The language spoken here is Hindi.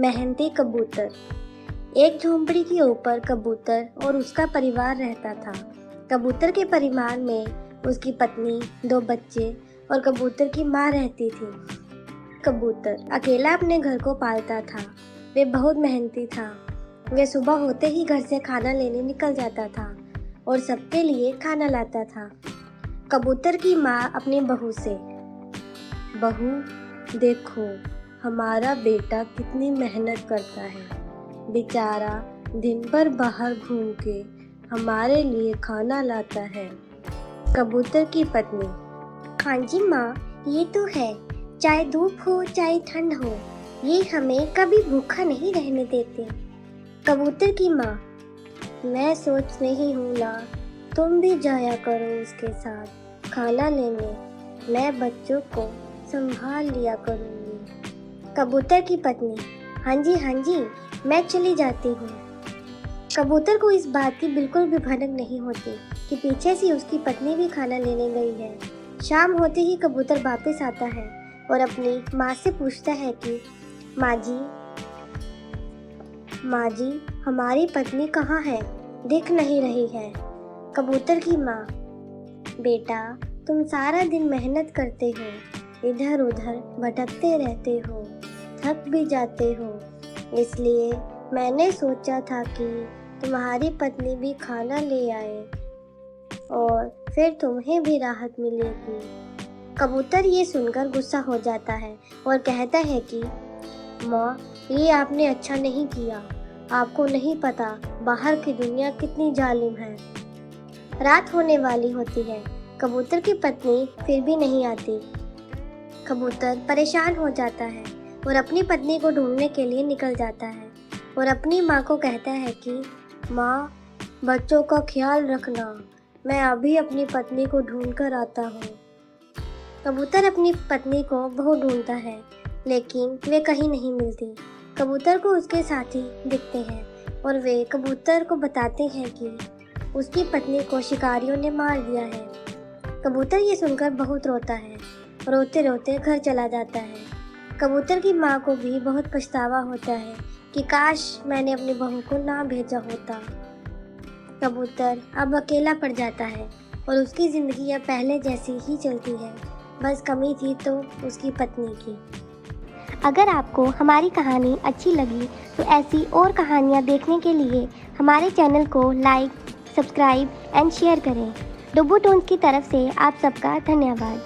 मेहनती कबूतर। एक झोंपड़ी के ऊपर कबूतर और उसका परिवार रहता था। कबूतर के परिवार में उसकी पत्नी, 2 बच्चे और कबूतर की माँ रहती थी। कबूतर अकेला अपने घर को पालता था। वे बहुत मेहनती था। वे सुबह होते ही घर से खाना लेने निकल जाता था और सबके लिए खाना लाता था। कबूतर की माँ अपनी बहू से, बहू देखो, हमारा बेटा कितनी मेहनत करता है। बेचारा दिन भर बाहर घूम के हमारे लिए खाना लाता है। कबूतर की पत्नी, हाँ जी माँ, ये तो है। चाहे धूप हो चाहे ठंड हो, ये हमें कभी भूखा नहीं रहने देते। कबूतर की माँ, मैं सोच रही हूँ ना, तुम भी जाया करो उसके साथ खाना लेने। मैं बच्चों को संभाल लिया करूँगी। कबूतर की पत्नी, हाँ जी, मैं चली जाती हूँ। कबूतर को इस बात की बिल्कुल भी भनक नहीं होती कि पीछे से उसकी पत्नी भी खाना लेने गई है। शाम होते ही कबूतर वापस आता है और अपनी माँ से पूछता है कि माँ जी, हमारी पत्नी कहाँ है? दिख नहीं रही है। कबूतर की माँ, बेटा, तुम सारा दिन मेहनत करते हो, इधर उधर भटकते रहते हो, थक भी जाते हो, इसलिए मैंने सोचा था कि तुम्हारी पत्नी भी खाना ले आए और फिर तुम्हें भी राहत मिलेगी। कबूतर ये सुनकर गुस्सा हो जाता है और कहता है कि माँ, ये आपने अच्छा नहीं किया। आपको नहीं पता बाहर की दुनिया कितनी जालिम है। रात होने वाली होती है। कबूतर की पत्नी फिर भी नहीं आती। कबूतर परेशान हो जाता है और अपनी पत्नी को ढूंढने के लिए निकल जाता है और अपनी माँ को कहता है कि माँ, बच्चों का ख्याल रखना, मैं अभी अपनी पत्नी को ढूंढ कर आता हूँ। कबूतर अपनी पत्नी को बहुत ढूंढता है, लेकिन वे कहीं नहीं मिलती। कबूतर को उसके साथी दिखते हैं और वे कबूतर को बताते हैं कि उसकी पत्नी को शिकारियों ने मार दिया है। कबूतर ये सुनकर बहुत रोता है। रोते रोते घर चला जाता है। कबूतर की माँ को भी बहुत पछतावा होता है कि काश मैंने अपनी बहू को ना भेजा होता। कबूतर अब अकेला पड़ जाता है और उसकी ज़िंदगी अब पहले जैसी ही चलती है। बस कमी थी तो उसकी पत्नी की। अगर आपको हमारी कहानी अच्छी लगी तो ऐसी और कहानियाँ देखने के लिए हमारे चैनल को लाइक, सब्सक्राइब एंड शेयर करें। डुब्बू टोन्स की तरफ से आप सबका धन्यवाद।